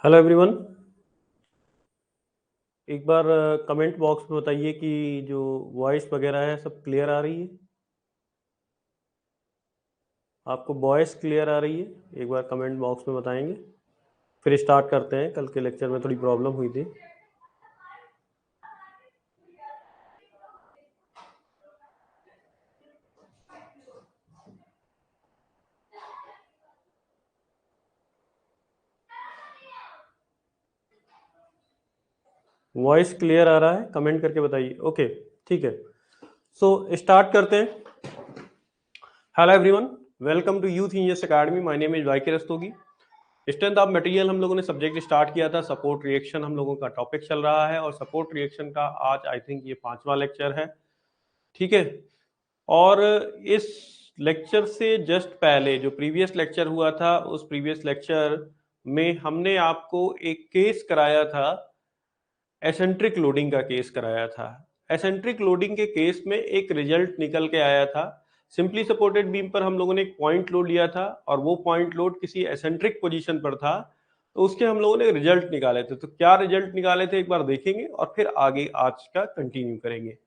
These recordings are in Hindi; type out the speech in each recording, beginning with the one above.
Hello everyone. एक बार कमेंट बॉक्स में बताइए कि जो वॉइस वगैरह है सब क्लियर आ रही है। आपको वॉइस क्लियर आ रही है? एक बार कमेंट बॉक्स में बताएंगे, फिर स्टार्ट करते हैं। कल के लेक्चर में थोड़ी प्रॉब्लम हुई थी। वॉइस क्लियर आ रहा है? कमेंट करके बताइए। ओके, ठीक है। सो स्टार्ट करते हैं। Hello everyone, welcome to youth engineers academy. My name is YK Rastogi. Strength of material हम लोगों ने सब्जेक्ट स्टार्ट किया था। सपोर्ट रिएक्शन हम लोगों का टॉपिक चल रहा है और सपोर्ट रिएक्शन का आज आई थिंक ये 5वां लेक्चर है। ठीक है। और इस लेक्चर से जस्ट पहले जो प्रीवियस लेक्चर हुआ था, उस प्रीवियस लेक्चर में हमने आपको एक केस कराया था। एसेंट्रिक लोडिंग का केस कराया था। एसेंट्रिक लोडिंग के केस में एक रिजल्ट निकल के आया था। सिंपली सपोर्टेड बीम पर हम लोगों ने एक पॉइंट लोड लिया था और वो पॉइंट लोड किसी एसेंट्रिक पोजीशन पर था, तो उसके हम लोगों ने रिजल्ट निकाले थे। तो क्या रिजल्ट निकाले थे एक बार देखेंगे और फिर आगे आज का कंटिन्यू करेंगे।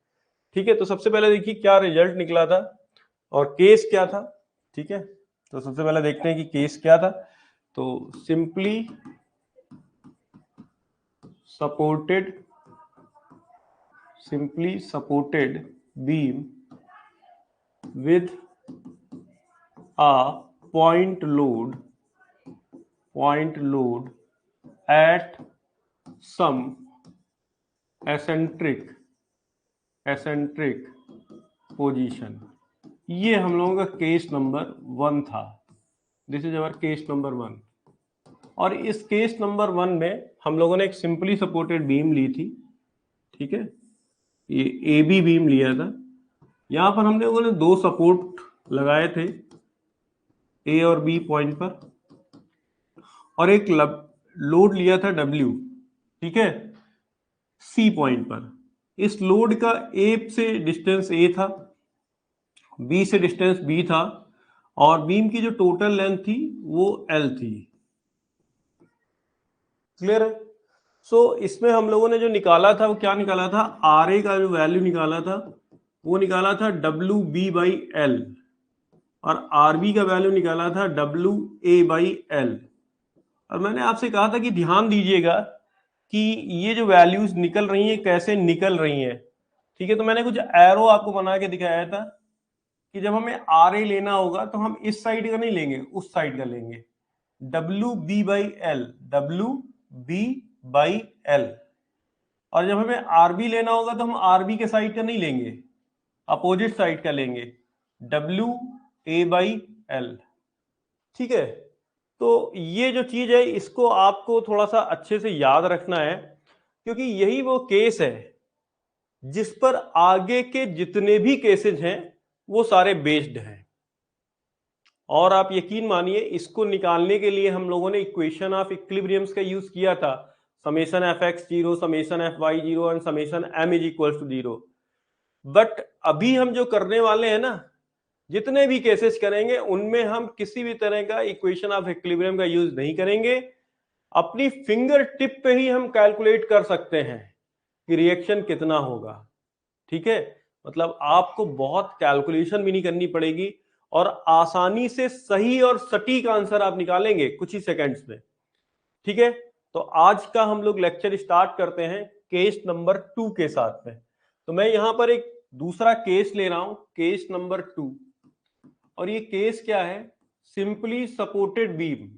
ठीक है, तो सबसे पहले देखिए क्या रिजल्ट निकला था और केस क्या था। ठीक है, तो सबसे पहले देखते हैं कि केस क्या था। तो simply supported beam with a point load at some eccentric position। ये हम लोगों का केस नंबर 1 था। This is our case number 1। और इस केस नंबर 1 में हम लोगों ने एक सिंपली सपोर्टेड बीम ली थी। ठीक है, ये ए बी बीम लिया था। यहां पर हम लोगों ने दो सपोर्ट लगाए थे, ए और बी पॉइंट पर, और एक लोड लिया था डब्ल्यू। ठीक है, सी पॉइंट पर। इस लोड का ए से डिस्टेंस ए था, बी से डिस्टेंस बी था, और बीम की जो टोटल लेंथ थी वो एल थी। क्लियर है? सो इसमें हम लोगों ने जो निकाला था वो क्या निकाला था? आर ए का जो वैल्यू निकाला था वो निकाला था डब्ल्यू बी बाई एल, और आर बी का वैल्यू निकाला था डब्ल्यू ए बाई एल। और मैंने आपसे कहा था कि ध्यान दीजिएगा कि ये जो वैल्यूज निकल रही हैं कैसे निकल रही हैं। ठीक है, तो मैंने कुछ एरो आपको बना के दिखाया था कि जब हमें आर ए लेना होगा तो हम इस साइड का नहीं लेंगे, उस साइड का लेंगे। W B by L, W B by L. और जब हमें आरबी लेना होगा तो हम आरबी के साइड का नहीं लेंगे, अपोजिट साइड का लेंगे, डब्ल्यू ए बाई एल। ठीक है, तो ये जो चीज है इसको आपको थोड़ा सा अच्छे से याद रखना है, क्योंकि यही वो केस है जिस पर आगे के जितने भी केसेस हैं वो सारे बेस्ड हैं। और आप यकीन मानिए इसको निकालने के लिए हम लोगों ने इक्वेशन ऑफ इक्विलिब्रियम्स का यूज किया था। Summation F X zero, summation F Y zero and summation M is equal to zero. But अभी हम जो करने वाले हैं ना, जितने भी केसेस करेंगे उनमें हम किसी भी तरह का इक्वेशन ऑफ इक्विलिब्रियम का यूज नहीं करेंगे। अपनी फिंगर टिप पे ही हम कैलकुलेट कर सकते हैं कि रिएक्शन कितना होगा। ठीक है, मतलब आपको बहुत कैलकुलेशन भी नहीं करनी पड़ेगी और आसानी से सही और सटीक आंसर आप निकालेंगे कुछ ही सेकंड्स में। ठीक है, तो आज का हम लोग लेक्चर स्टार्ट करते हैं केस नंबर 2 के साथ में। तो मैं यहां पर एक दूसरा केस ले रहा हूं, केस नंबर 2। और ये केस क्या है? Simply supported beam.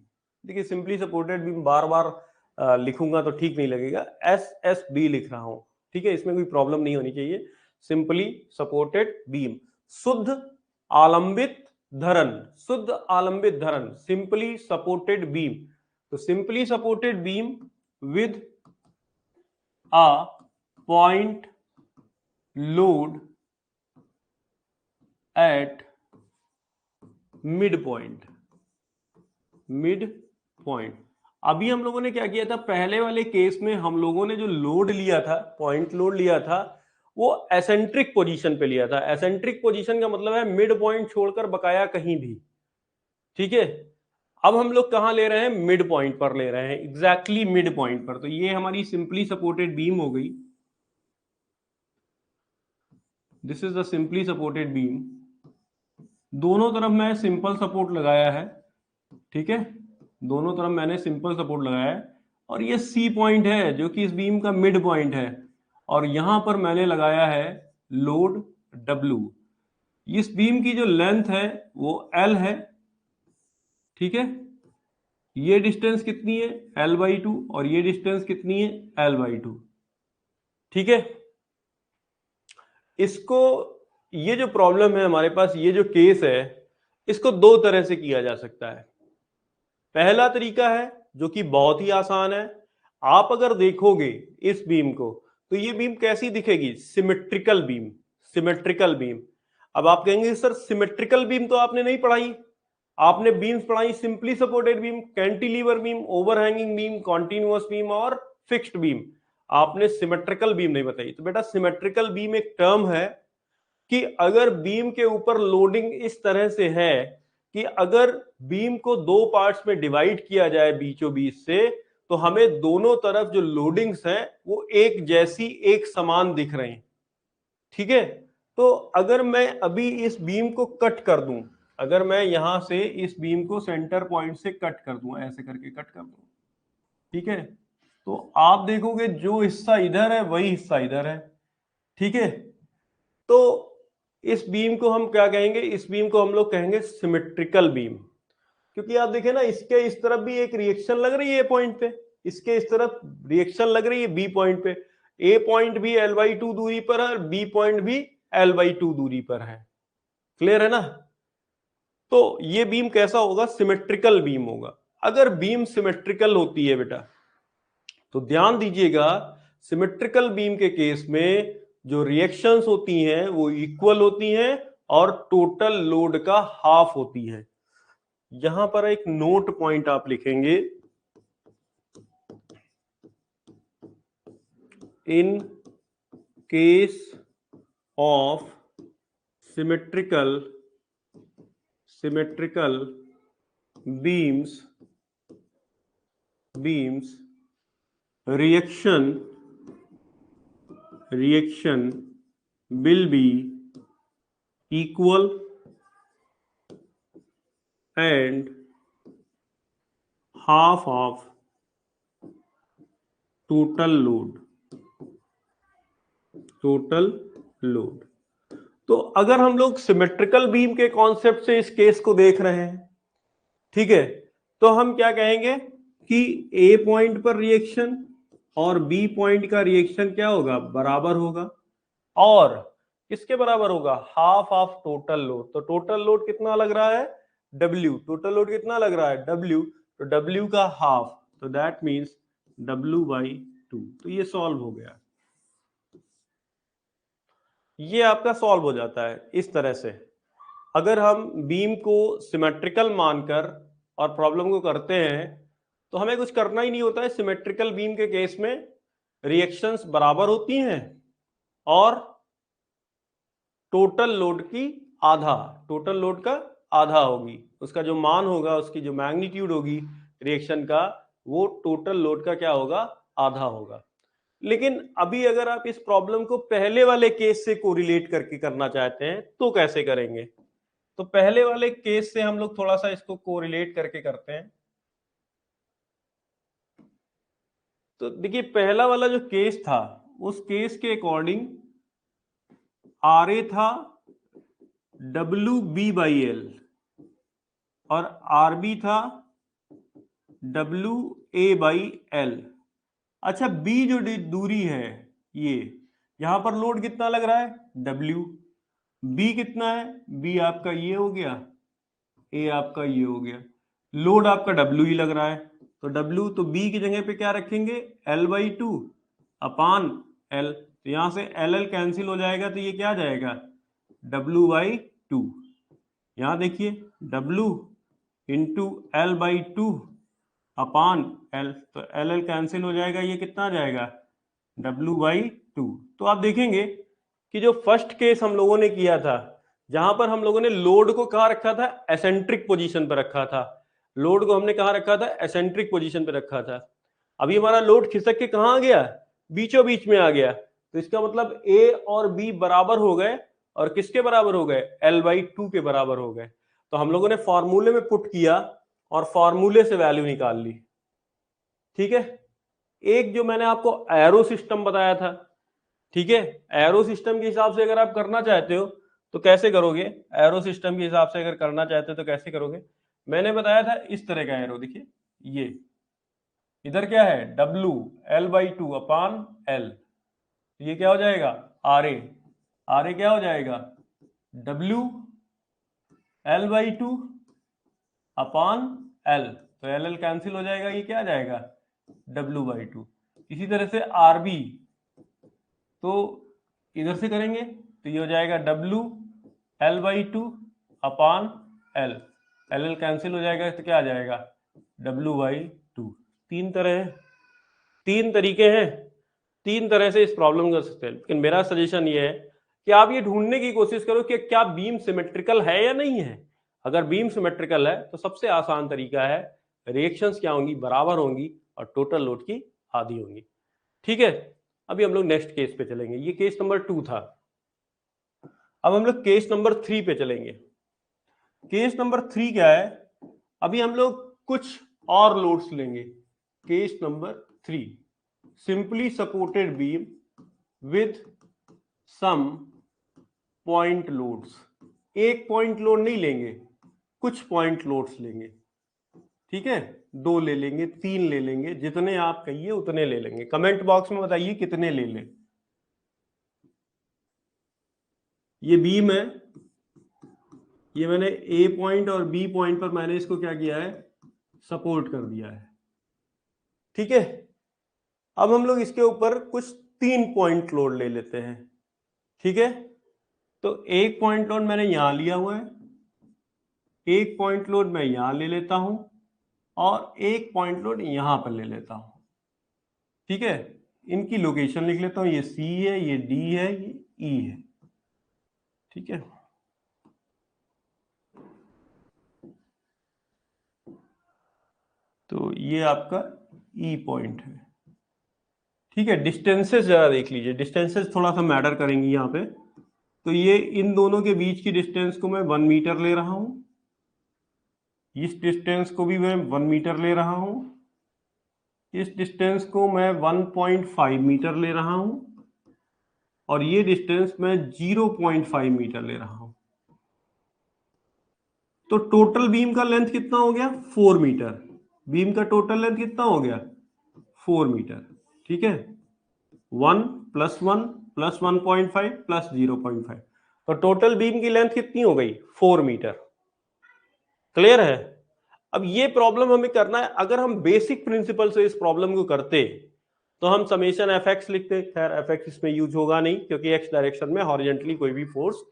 देखिए, सिंपली सपोर्टेड बीम बार बार लिखूंगा तो ठीक नहीं लगेगा, एस एस बी लिख रहा हूं। ठीक है, इसमें कोई प्रॉब्लम नहीं होनी चाहिए। सिंपली सपोर्टेड बीम, शुद्ध आलंबित धरन, शुद्ध आलंबित धरन, सिंपली सपोर्टेड बीम। तो simply supported beam with a point load at mid point, mid point. अभी हम लोगों ने क्या किया था? पहले वाले केस में हम लोगों ने जो लोड लिया था, पॉइंट लोड लिया था, वो एसेंट्रिक पोजीशन पे लिया था। एसेंट्रिक पोजीशन का मतलब है मिड पॉइंट छोड़कर बकाया कहीं भी। ठीक है, अब हम लोग कहां ले रहे हैं, मिड पॉइंट पर ले रहे हैं, एग्जैक्टली मिड पॉइंट पर। तो ये हमारी सिंपली सपोर्टेड बीम हो गई, this is the simply supported beam. दोनों तरफ मैं सिंपल सपोर्ट लगाया है, ठीक है, दोनों तरफ मैंने सिंपल सपोर्ट लगाया है, और ये सी पॉइंट है जो कि इस बीम का मिड पॉइंट है, और यहां पर मैंने लगाया है लोड W। इस बीम की जो लेंथ है वो L है, ठीक है, ये डिस्टेंस कितनी है L/2, और ये डिस्टेंस कितनी है L/2, ठीक है। इसको, ये जो प्रॉब्लम है हमारे पास, ये जो केस है, इसको दो तरह से किया जा सकता है। पहला तरीका है जो कि बहुत ही आसान है, आप अगर देखोगे इस बीम को तो ये बीम कैसी दिखेगी, सिमेट्रिकल बीम, सिमेट्रिकल बीम। अब आप कहेंगे सर सिमेट्रिकल बीम तो आपने नहीं पढ़ाई, आपने बीम्स पढ़ाई simply supported beam, cantilever beam, overhanging beam, continuous beam और फिक्स्ड बीम, आपने सिमेट्रिकल बीम नहीं बताई। तो बेटा सिमेट्रिकल बीम एक टर्म है कि अगर बीम के ऊपर लोडिंग इस तरह से है कि अगर बीम को दो पार्ट्स में डिवाइड किया जाए बीचों बीच से, तो हमें दोनों तरफ जो लोडिंग्स हैं वो एक जैसी, एक समान दिख रहे हैं, ठीक है। तो अगर मैं अभी इस बीम को कट कर दूं, अगर मैं यहां से इस बीम को सेंटर पॉइंट से कट कर दूं, ऐसे करके कट कर दूं, ठीक है, तो आप देखोगे जो हिस्सा इधर है वही हिस्सा इधर है, ठीक है। तो इस बीम को हम क्या कहेंगे, इस बीम को हम लोग कहेंगे सिमेट्रिकल बीम, क्योंकि आप देखें ना इसके इस तरफ भी एक रिएक्शन लग रही है ए पॉइंट पे, इसके इस तरफ रिएक्शन लग रही है बी पॉइंट पे, ए पॉइंट भी L/2 दूरी पर है और बी पॉइंट भी L/2 दूरी पर है, क्लियर है ना। तो ये बीम कैसा होगा, सिमेट्रिकल बीम होगा। अगर बीम सिमेट्रिकल होती है बेटा, तो ध्यान दीजिएगा, सिमेट्रिकल बीम के केस में जो रिएक्शंस होती हैं वो इक्वल होती हैं और टोटल लोड का हाफ होती है। यहां पर एक नोट पॉइंट आप लिखेंगे, in case of symmetrical beams reaction will be equal and half of total load। तो अगर हम लोग सिमेट्रिकल बीम के कॉन्सेप्ट से इस केस को देख रहे हैं, ठीक है, तो हम क्या कहेंगे कि ए पॉइंट पर रिएक्शन और बी पॉइंट का रिएक्शन क्या होगा, बराबर होगा, और किसके बराबर होगा, हाफ ऑफ टोटल लोड। तो टोटल लोड कितना लग रहा है, W, टोटल लोड कितना लग रहा है, W, तो W का हाफ, तो दैट मींस W/2। तो ये सॉल्व हो गया, ये आपका सॉल्व हो जाता है इस तरह से। अगर हम बीम को सिमेट्रिकल मानकर और प्रॉब्लम को करते हैं तो हमें कुछ करना ही नहीं होता है। सिमेट्रिकल बीम के केस में रिएक्शंस बराबर होती हैं और टोटल लोड की आधा, टोटल लोड का आधा होगी, उसका जो मान होगा, उसकी जो मैग्नीट्यूड होगी रिएक्शन का, वो टोटल लोड का क्या होगा, आधा होगा। लेकिन अभी अगर आप इस प्रॉब्लम को पहले वाले केस से कोरिलेट करके करना चाहते हैं तो कैसे करेंगे, तो पहले वाले केस से हम लोग थोड़ा सा इसको कोरिलेट करके करते हैं। तो देखिए पहला वाला जो केस था, उस केस के अकॉर्डिंग RA था WB/L और RB था WA/L। अच्छा, B जो दूरी है, ये यहां पर लोड कितना लग रहा है, W। B कितना है, B आपका ये हो गया, A आपका ये हो गया, लोड आपका W ही लग रहा है, तो W, तो B की जगह पे क्या रखेंगे, L/2 अपान L, तो यहां से LL कैंसिल हो जाएगा, तो ये क्या आ जाएगा, W/2। यहां देखिए W इंटू L/2 अपान L, तो LL कैंसिल हो जाएगा, ये कितना आ जाएगा, W/2। तो आप देखेंगे कि जो फर्स्ट केस हम लोगों ने किया था, जहां पर हम लोगों ने लोड को कहां रखा था, एसेंट्रिक पोजीशन पर रखा था, लोड को हमने कहाँ रखा था, एसेंट्रिक पोजीशन पे रखा था। अभी हमारा लोड खिसक के कहाँ आ गया, बीचों बीच में आ गया, तो इसका मतलब ए और बी बराबर हो गए, और किसके बराबर हो गए, L/2 के बराबर हो गए। तो हम लोगों ने फॉर्मूले में पुट किया और फॉर्मूले से वैल्यू निकाल ली। ठीक है, एक जो मैंने आपको एरो सिस्टम बताया था, ठीक है, एरो सिस्टम के हिसाब से अगर आप करना चाहते हो तो कैसे करोगे, एरो सिस्टम के हिसाब से अगर करना चाहते हो तो कैसे करोगे, मैंने बताया था इस तरह का एरो, देखिए ये इधर क्या है, W L/2 अपान L, ये क्या हो जाएगा, RA, RA क्या हो जाएगा, W L/2 अपान L, तो LL कैंसिल हो जाएगा, ये क्या आ जाएगा, W/2। इसी तरह से RB, तो इधर से करेंगे तो ये हो जाएगा W L/2 अपान L, LL कैंसिल हो जाएगा तो क्या आ जाएगा, W/2। तीन तरह है, तीन तरीके हैं, तीन तरह से इस प्रॉब्लम कर सकते हैं। लेकिन मेरा सजेशन ये है कि आप ये ढूंढने की कोशिश करो कि क्या बीम सिमेट्रिकल है या नहीं है। अगर बीम सिमेट्रिकल है तो सबसे आसान तरीका है, रिएक्शंस क्या होंगी, बराबर होंगी और टोटल लोड की आधी होंगी। ठीक है, अभी हम लोग नेक्स्ट केस पे चलेंगे, ये केस नंबर 2 था। अब हम लोग केस नंबर 3 पे चलेंगे। केस नंबर 3 क्या है, अभी हम लोग कुछ और लोड्स लेंगे। Case number 3, simply supported beam with some point loads. एक पॉइंट लोड नहीं लेंगे, कुछ पॉइंट लोड्स लेंगे। ठीक है, 2 ले लेंगे, 3 ले लेंगे, जितने आप कहिए उतने ले लेंगे। कमेंट बॉक्स में बताइए कितने ले लें। ये बीम है, ये मैंने ए पॉइंट और बी पॉइंट पर मैंने इसको क्या किया है, सपोर्ट कर दिया है। ठीक है, अब हम लोग इसके ऊपर कुछ 3 पॉइंट लोड ले लेते हैं। ठीक है, तो एक पॉइंट लोड मैंने यहां लिया हुआ है, एक पॉइंट लोड मैं यहां ले लेता हूं, और एक पॉइंट लोड यहां पर ले लेता हूं। ठीक है, इनकी लोकेशन लिख लेता हूं, ये सी है, ये डी है, ये ई है। ठीक है, तो ये आपका ई पॉइंट है। ठीक है, डिस्टेंसेस जरा देख लीजिए, डिस्टेंसेस थोड़ा सा मैटर करेंगी यहाँ पे। तो ये इन दोनों के बीच की डिस्टेंस को मैं 1 मीटर ले रहा हूं, इस डिस्टेंस को भी मैं 1 मीटर ले रहा हूं, इस डिस्टेंस को मैं 1.5 मीटर ले रहा हूं, और ये डिस्टेंस मैं 0.5 मीटर ले रहा हूं। तो टोटल बीम का लेंथ कितना हो गया, 4 मीटर। बीम का टोटल लेंथ कितना हो गया, 4 मीटर। ठीक है, 1 + 1 + 1.5 + 0.5, तो टोटल बीम की लेंथ कितनी हो गई, 4 मीटर। क्लियर है। अब ये प्रॉब्लम हमें करना है, अगर हम बेसिक प्रिंसिपल से इस प्रॉब्लम को करते तो हम समेशन Fx लिखते। खैर Fx इसमें यूज होगा नहीं, क्योंकि एक्स डायरेक्शन में हॉरिजॉन्टली कोई भी फोर्स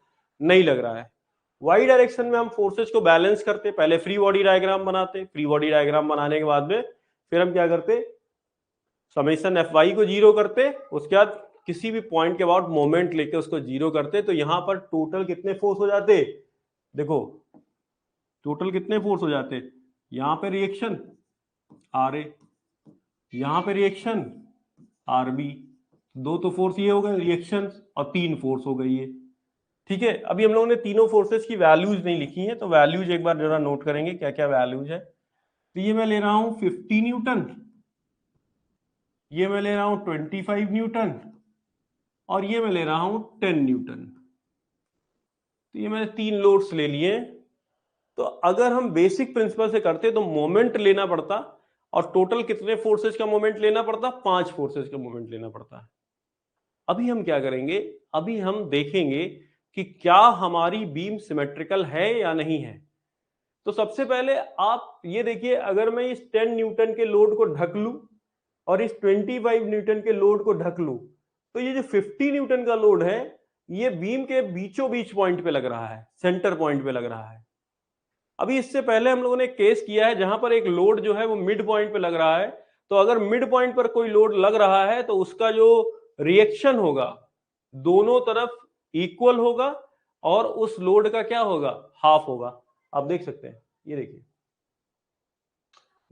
नहीं लग रहा है। वाई डायरेक्शन में हम फोर्सेज को बैलेंस करते, पहले फ्री बॉडी डायग्राम बनाते, फ्री बॉडी डायग्राम बनाने के बाद में फिर हम क्या करते, समेशन Fy को 0 करते, उसके बाद किसी भी पॉइंट के अबाउट मोमेंट लेके उसको 0 करते, तो यहां पर टोटल कितने फोर्स हो जाते, देखो टोटल कितने फोर्स हो जाते, यहां पे रिएक्शन RA, यहां पे रिएक्शन RB, 2 तो फोर्स ये हो गए रिएक्शन, और 3 फोर्स हो गई है। ठीक है, अभी हम लोगों ने तीनों फोर्सेस की वैल्यूज नहीं लिखी है, तो वैल्यूज एक बार जरा नोट करेंगे क्या क्या वैल्यूज है। तो ये मैं ले रहा हूं 50 न्यूटन, ये मैं ले रहा हूं 25 न्यूटन, और ये मैं ले रहा हूं 10 न्यूटन। तो ये मैंने 3 लोड्स ले लिए। तो अगर हम बेसिक प्रिंसिपल से करते तो मोमेंट लेना पड़ता, और टोटल कितने फोर्सेस का मोमेंट लेना पड़ता, 5 फोर्सेस का मोमेंट लेना पड़ता। अभी हम क्या करेंगे, अभी हम देखेंगे कि क्या हमारी बीम सिमेट्रिकल है या नहीं है। तो सबसे पहले आप ये देखिए, अगर मैं इस 10 न्यूटन के लोड को ढक लूं और इस 25 न्यूटन के लोड को ढक लूं, तो ये जो 50 न्यूटन का लोड है, ये बीम के बीचों बीच पॉइंट पे लग रहा है, सेंटर पॉइंट पे लग रहा है। अभी इससे पहले हम लोगों ने केस किया है जहां पर एक लोड जो है वो मिड पॉइंट पे लग रहा है। तो अगर मिड पॉइंट पर कोई लोड लग रहा है तो उसका जो रिएक्शन होगा दोनों तरफ इक्वल होगा, और उस लोड का क्या होगा, हाफ होगा। आप देख सकते हैं, ये देखिए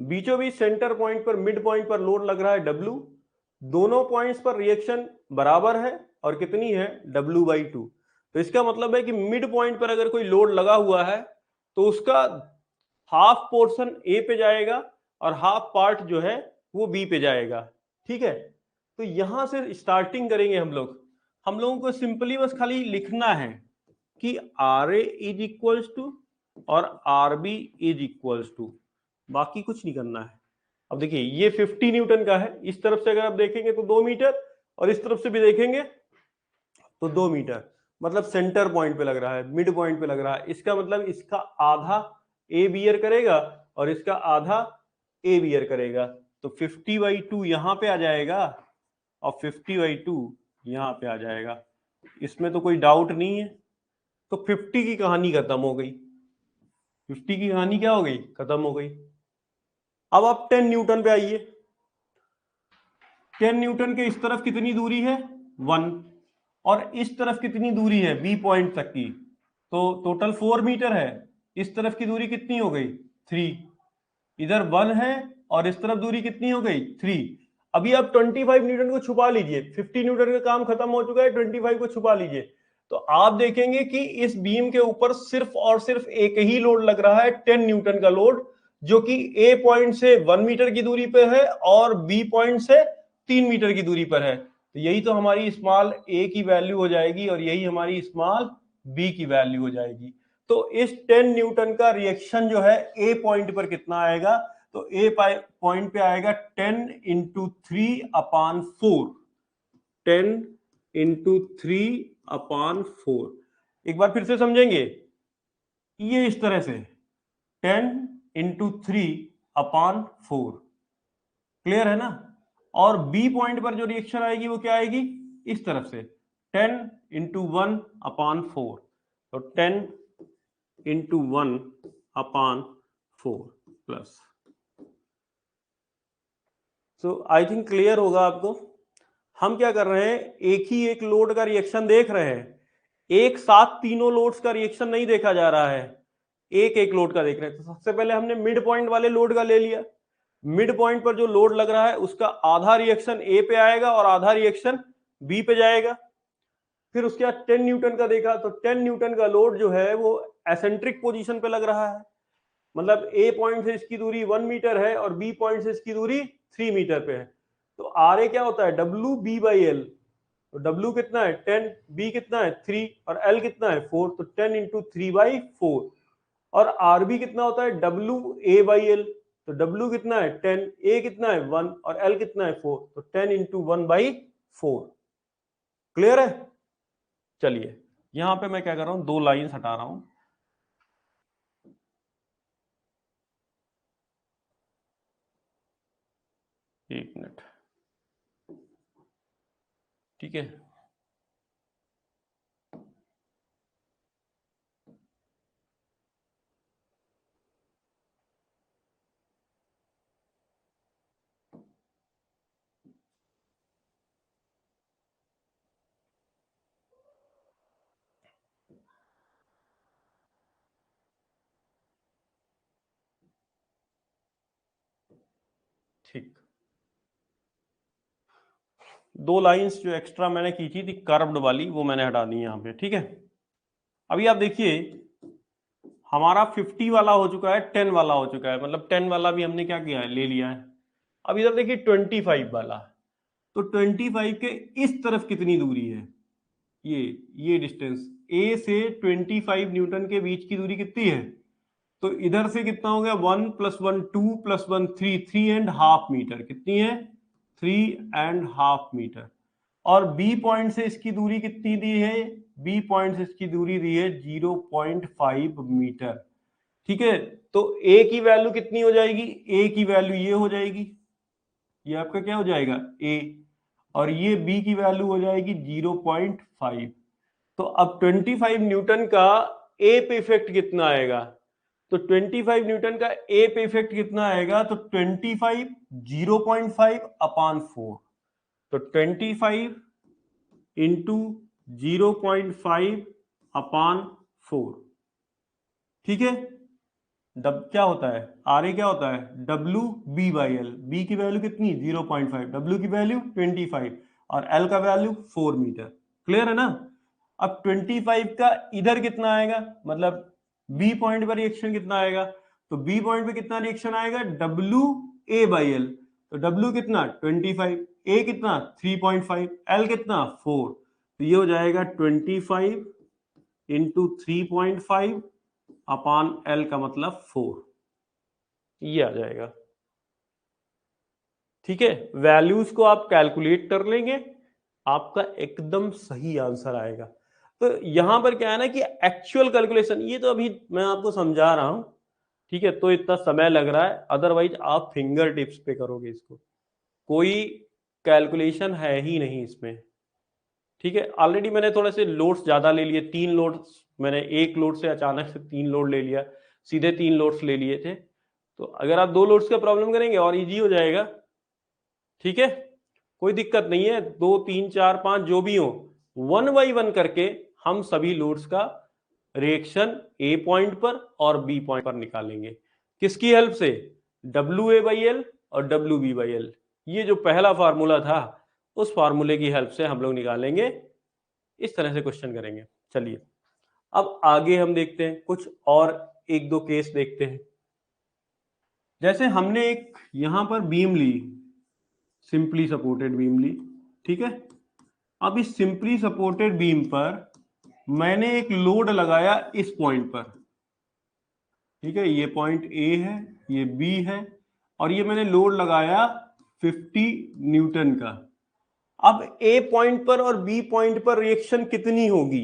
बीचों बीच सेंटर पॉइंट पर, मिड पॉइंट पर लोड लग रहा है W, दोनों पॉइंट्स पर रिएक्शन बराबर है और कितनी है W/2। तो इसका मतलब है कि मिड पॉइंट पर अगर कोई लोड लगा हुआ है तो उसका हाफ पोर्शन ए पे जाएगा और हाफ पार्ट जो है वो बी पे जाएगा। ठीक है, तो यहां से स्टार्टिंग करेंगे हम लोग। हम लोगों को सिंपली बस खाली लिखना है कि R A is equals to और R B is equals to, बाकी कुछ नहीं करना है। अब देखिए ये 50 न्यूटन का है, इस तरफ से अगर आप देखेंगे तो 2 मीटर और इस तरफ से भी देखेंगे तो 2 मीटर, मतलब सेंटर पॉइंट पे लग रहा है, मिड पॉइंट पे लग रहा है। इसका मतलब इसका आधा ए बियर करेगा और इसका आधा ए बियर करेगा। तो 50/2 यहां पे आ जाएगा और 50/2 यहां पे आ जाएगा। इसमें तो कोई डाउट नहीं है। तो 50 की कहानी खत्म हो गई। 50 की कहानी क्या हो गई, खत्म हो गई। अब आप 10 न्यूटन पे आइए। 10 न्यूटन के इस तरफ कितनी दूरी है 1 और इस तरफ कितनी दूरी है बी पॉइंट तक की, तो टोटल 4 मीटर है। इस तरफ की दूरी कितनी हो गई 3, इधर 1 है और इस तरफ दूरी कितनी हो गई 3। अभी आप 25 न्यूटन को छुपा लीजिए, 50 न्यूटन का काम खत्म हो चुका है, 25 को छुपा लीजिए। तो आप देखेंगे कि इस बीम के ऊपर सिर्फ और सिर्फ एक ही लोड लग रहा है 10 न्यूटन का लोड, जो कि ए पॉइंट से 1 मीटर की दूरी पे है और बी पॉइंट से 3 मीटर की दूरी पर है। तो यही तो हमारी स्मॉल ए की वैल्यू हो जाएगी और यही हमारी स्मॉल बी की वैल्यू हो जाएगी। तो इस 10 न्यूटन का रिएक्शन जो है ए पॉइंट पर कितना आएगा, तो ए पॉइंट पे आएगा 10 इंटू 3/4, 10 इंटू 3/4। एक बार फिर से समझेंगे, ये इस तरह से 10 इंटू 3/4, क्लियर है ना। और बी पॉइंट पर जो रिएक्शन आएगी वो क्या आएगी, इस तरफ से 10 इंटू 1/4, तो 10 into 1/4 plus. So I think clear होगा आपको। हम क्या कर रहे हैं, एक ही एक लोड का रिएक्शन देख रहे हैं, एक साथ तीनों लोड्स का रिएक्शन नहीं देखा जा रहा है, एक एक लोड का देख रहे हैं। तो सबसे पहले हमने मिड पॉइंट वाले लोड का ले लिया। मिड पॉइंट पर जो लोड लग रहा है उसका आधा रिएक्शन ए पे आएगा और आधा रिएक्शन बी पे जाएगा। फिर उसके बाद 10 न्यूटन का देखा, तो 10 न्यूटन का लोड जो है वो एसेंट्रिक पोजीशन पे लग रहा है, मतलब ए पॉइंट से इसकी दूरी 1 मीटर है और बी पॉइंट से इसकी दूरी 3 मीटर पे है। तो आर ए क्या होता है WB/L, तो W कितना है 10, B कितना है 3 और L कितना है 4, तो 10 इंटू 3/4। और आर बी कितना होता है WA/L, तो W कितना है 10, A कितना है 1 और L कितना है 4, तो 10 इंटू 1/4। क्लियर है। चलिए यहां पे मैं क्या कर रहा हूं, 2 लाइंस हटा रहा हूं। एक मिनट, ठीक है। ठीक, 2 लाइंस जो एक्स्ट्रा मैंने की थी कर्व्ड वाली, वो मैंने हटा दी यहाँ पे, ठीक है। अभी आप देखिए हमारा 50 वाला हो चुका है, 10 वाला हो चुका है, मतलब 10 वाला भी हमने क्या किया है, ले लिया है। अब इधर देखिए 25 वाला, तो 25 के इस तरफ कितनी दूरी है, ये डिस्टेंस ए से 25 न्यूटन के बीच की दूरी कितनी है, तो इधर से कितना हो गया 1 + 1 2 + 1 3, 3.5 मीटर। कितनी है 3.5 मीटर। और बी पॉइंट से इसकी दूरी कितनी दी है, बी पॉइंट से इसकी दूरी दी है 0.5 मीटर, ठीक है। तो ए की वैल्यू कितनी हो जाएगी, ए की वैल्यू ये हो जाएगी, ये आपका क्या हो जाएगा ए, और ये बी की वैल्यू हो जाएगी 0.5। तो अब 25 न्यूटन का ए पे इफेक्ट कितना आएगा, तो 25 न्यूटन का ए पे इफेक्ट कितना आएगा, तो 25 0.5/4, तो 25 इंटू 0.5/4, ठीक है। क्या होता है, आर ए क्या होता है, W B by L. B की वैल्यू कितनी 0.5, डब्ल्यू की वैल्यू 25 और एल का वैल्यू 4 मीटर। क्लियर है ना। अब 25 का इधर कितना आएगा, मतलब बी पॉइंट पर रिएक्शन कितना आएगा, तो बी पॉइंट पे कितना रिएक्शन आएगा, डब्ल्यू ए बाई एल। तो डब्ल्यू कितना 25, ए कितना 3.5, एल कितना 4। तो ये हो जाएगा 25 इंटू 3.5 अपान एल का मतलब 4, ये आ जाएगा। ठीक है, वैल्यूज को आप कैलकुलेट कर लेंगे, आपका एकदम सही आंसर आएगा। तो यहां पर क्या है ना कि एक्चुअल कैलकुलेशन, ये तो अभी मैं आपको समझा रहा हूं, ठीक है, तो इतना समय लग रहा है, अदरवाइज आप फिंगर टिप्स पे करोगे इसको, कोई कैलकुलेशन है ही नहीं इसमें। ठीक है, ऑलरेडी मैंने थोड़े से लोड्स ज्यादा ले लिए, 3 लोड्स मैंने, एक लोड से अचानक से 3 लोड ले लिया, सीधे 3 लोड्स ले लिए थे। तो अगर आप 2 लोड्स का प्रॉब्लम करेंगे और इजी हो जाएगा। ठीक है, कोई दिक्कत नहीं है, 2 3 4 5 जो भी हो, 1 बाई 1 करके हम सभी लोड्स का रिएक्शन ए पॉइंट पर और बी पॉइंट पर निकालेंगे। किसकी हेल्प से, डब्ल्यू ए बाई एल और डब्ल्यू बी बाई एल। ये जो पहला फार्मूला था, उस फार्मूले की हेल्प से हम लोग निकालेंगे, इस तरह से क्वेश्चन करेंगे। चलिए अब आगे हम देखते हैं, कुछ और एक दो केस देखते हैं। जैसे हमने एक यहां पर बीम ली, सिंपली सपोर्टेड बीम ली, ठीक है। अब इस सिंपली सपोर्टेड बीम पर मैंने एक लोड लगाया इस पॉइंट पर, ठीक है, ये पॉइंट ए है, ये बी है, और ये मैंने लोड लगाया 50 न्यूटन का। अब ए पॉइंट पर और बी पॉइंट पर रिएक्शन कितनी होगी,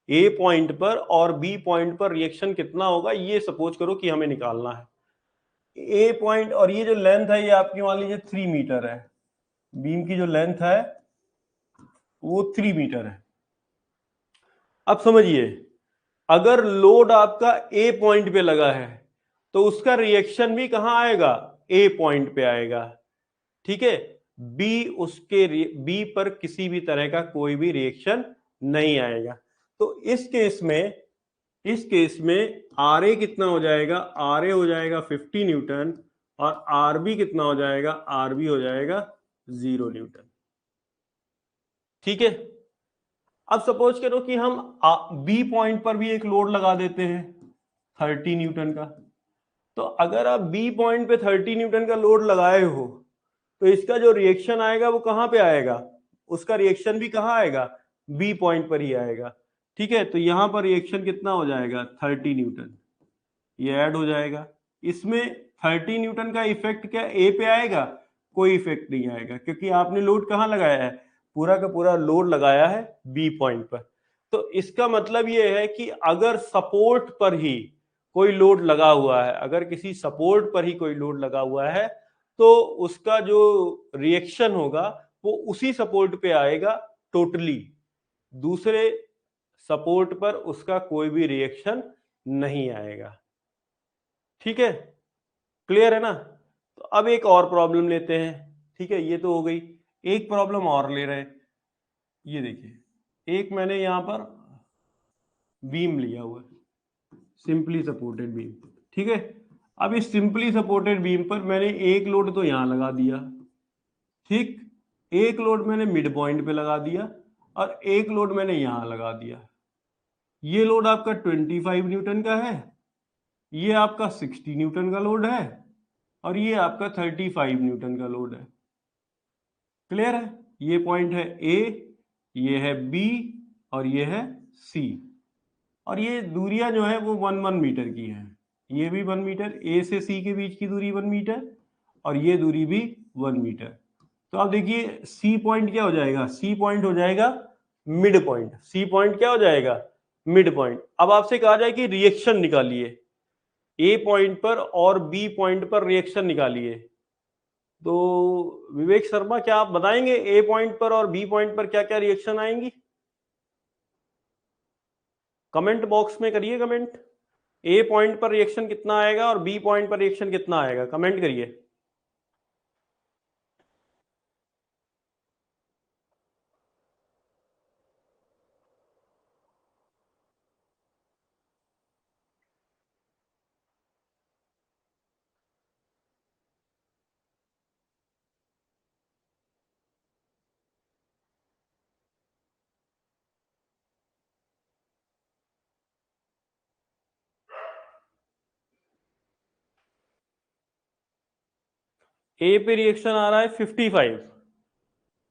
ए पॉइंट पर और बी पॉइंट पर रिएक्शन कितना होगा, ये सपोज करो कि हमें निकालना है। ए पॉइंट, और ये जो लेंथ है ये आपकी मान लीजिए 3 मीटर है, बीम की जो लेंथ है वो 3 मीटर है। अब समझिए, अगर लोड आपका ए पॉइंट पे लगा है तो उसका रिएक्शन भी कहां आएगा, ए पॉइंट पे आएगा। ठीक है, बी पर किसी भी तरह का कोई भी रिएक्शन नहीं आएगा। तो इस केस में आर ए कितना हो जाएगा, आर ए हो जाएगा 50 न्यूटन और आर बी कितना हो जाएगा, आर बी हो जाएगा 0 न्यूटन। ठीक है, अब सपोज करो कि हम बी पॉइंट पर भी एक लोड लगा देते हैं 30 न्यूटन का। तो अगर आप बी पॉइंट पे 30 न्यूटन का लोड लगाए हो तो इसका जो रिएक्शन आएगा वो कहां पे आएगा, उसका रिएक्शन भी कहां आएगा, बी पॉइंट पर ही आएगा। ठीक है, तो यहां पर रिएक्शन कितना हो जाएगा 30 न्यूटन, ये ऐड हो जाएगा। इसमें 30 न्यूटन का इफेक्ट क्या ए पे आएगा, कोई इफेक्ट नहीं आएगा, क्योंकि आपने लोड कहां लगाया है, पूरा का पूरा लोड लगाया है बी पॉइंट पर। तो इसका मतलब ये है कि अगर सपोर्ट पर ही कोई लोड लगा हुआ है, अगर किसी सपोर्ट पर ही कोई लोड लगा हुआ है, तो उसका जो रिएक्शन होगा वो उसी सपोर्ट पे आएगा टोटली, दूसरे सपोर्ट पर उसका कोई भी रिएक्शन नहीं आएगा। ठीक है, क्लियर है ना। तो अब एक और प्रॉब्लम लेते हैं। ठीक है, ये तो हो गई, एक प्रॉब्लम और ले रहे हैं। ये देखिए, एक मैंने यहां पर बीम लिया हुआ है, सिंपली सपोर्टेड बीम। ठीक है, अब इस सिंपली सपोर्टेड बीम पर मैंने एक लोड तो यहां लगा दिया, ठीक, एक लोड मैंने मिड पॉइंट पे लगा दिया और एक लोड मैंने यहां लगा दिया। ये लोड आपका 25 न्यूटन का है, ये आपका 60 न्यूटन का लोड है और ये आपका 35 न्यूटन का लोड है। क्लियर है, ये पॉइंट है ए, ये है बी और ये है सी, और ये दूरियां जो है वो 1 1 मीटर की है। ये भी 1 मीटर, ए से सी के बीच की दूरी 1 मीटर और ये दूरी भी 1 मीटर। तो आप देखिए सी पॉइंट क्या हो जाएगा, सी पॉइंट हो जाएगा मिड पॉइंट। सी पॉइंट क्या हो जाएगा, मिड पॉइंट। अब आपसे कहा जाए कि रिएक्शन निकालिए ए पॉइंट पर और बी पॉइंट पर, रिएक्शन निकालिए। तो विवेक शर्मा, क्या आप बताएंगे ए पॉइंट पर और बी पॉइंट पर क्या क्या रिएक्शन आएंगी, कमेंट बॉक्स में करिए कमेंट। ए पॉइंट पर रिएक्शन कितना आएगा और बी पॉइंट पर रिएक्शन कितना आएगा, कमेंट करिए। ए पे रिएक्शन आ रहा है 55,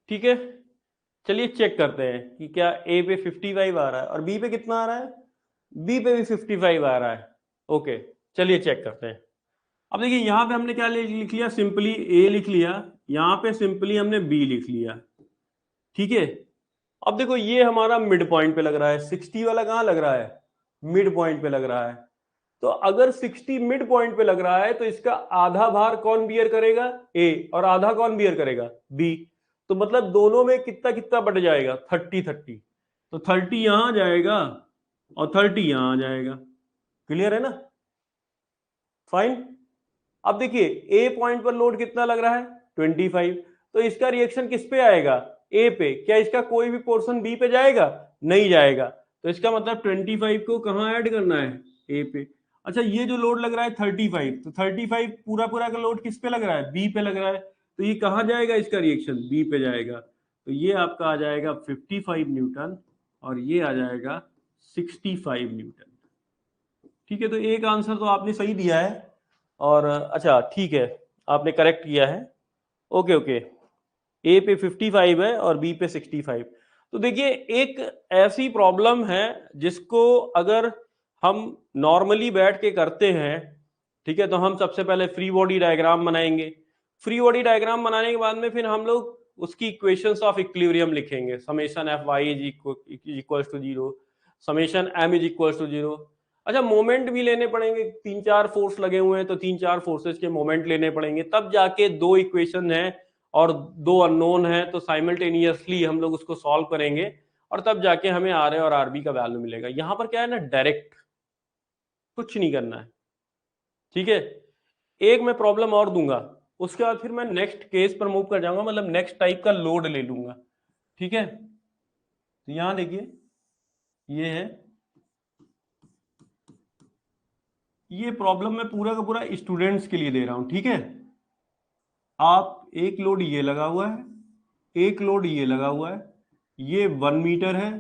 ठीक है। चलिए चेक करते हैं कि क्या ए पे 55 आ रहा है और बी पे कितना आ रहा है, बी पे भी 55 आ रहा है। ओके, चलिए चेक करते हैं। अब देखिए यहां पे हमने क्या लिख लिया, सिंपली ए लिख लिया, यहां पे सिंपली हमने बी लिख लिया, ठीक है। अब देखो ये हमारा मिड पॉइंट पे लग रहा है, 60 वाला कहां लग रहा है, मिड पॉइंट पे लग रहा है। तो अगर 60 मिड पॉइंट पे लग रहा है तो इसका आधा भार कौन बियर करेगा, ए, और आधा कौन बियर करेगा, बी। तो मतलब दोनों में कितना कितना बट जाएगा, 30-30। तो 30 यहां जाएगा और 30 यहां आ जाएगा। क्लियर है ना, फाइन। अब देखिए ए पॉइंट पर लोड कितना लग रहा है, 25। तो इसका रिएक्शन किस पे आएगा, ए पे। क्या इसका कोई भी पोर्शन बी पे जाएगा, नहीं जाएगा। तो इसका मतलब 25 को कहां ऐड करना है, ए पे। अच्छा ये जो लोड लग रहा है 35, तो 35 पूरा पूरा का लोड किस पे लग रहा है, बी पे लग रहा है। तो ये कहां जाएगा, इसका रिएक्शन बी पे जाएगा। तो ये आपका आ जाएगा 55 न्यूटन और ये आ जाएगा 65 न्यूटन। ठीक है, तो एक आंसर तो आपने सही दिया है। और अच्छा ठीक है, आपने करेक्ट किया है। ओके ओके, ए पे 55 है और बी पे 65। तो देखिए एक ऐसी प्रॉब्लम है जिसको अगर हम नॉर्मली बैठ के करते हैं, ठीक है, तो हम सबसे पहले फ्री बॉडी डायग्राम बनाएंगे। फ्री बॉडी डायग्राम बनाने के बाद में फिर हम लोग उसकी इक्वेशंस ऑफ इक्विलिब्रियम लिखेंगे, summation F Y is equal to zero, summation M is equal to zero. अच्छा मोमेंट भी लेने पड़ेंगे, 3-4 फोर्स लगे हुए हैं तो 3-4 फोर्सेस के मोमेंट लेने पड़ेंगे, तब जाके दो इक्वेशन है और दो अननोन है, तो साइमल्टेनियसली हम लोग उसको सॉल्व करेंगे और तब जाके हमें आर ए और आरबी का वैल्यू मिलेगा। यहां पर क्या है ना, डायरेक्ट कुछ नहीं करना है, ठीक है। एक मैं प्रॉब्लम और दूंगा, उसके बाद फिर मैं नेक्स्ट केस पर मूव कर जाऊंगा, मतलब नेक्स्ट टाइप का लोड ले लूंगा, ठीक है। तो यहां देखिए ये है, ये प्रॉब्लम मैं पूरा का पूरा स्टूडेंट्स के लिए दे रहा हूं, ठीक है। आप एक लोड ये लगा हुआ है, एक लोड ये लगा हुआ है, ये 1 मीटर है,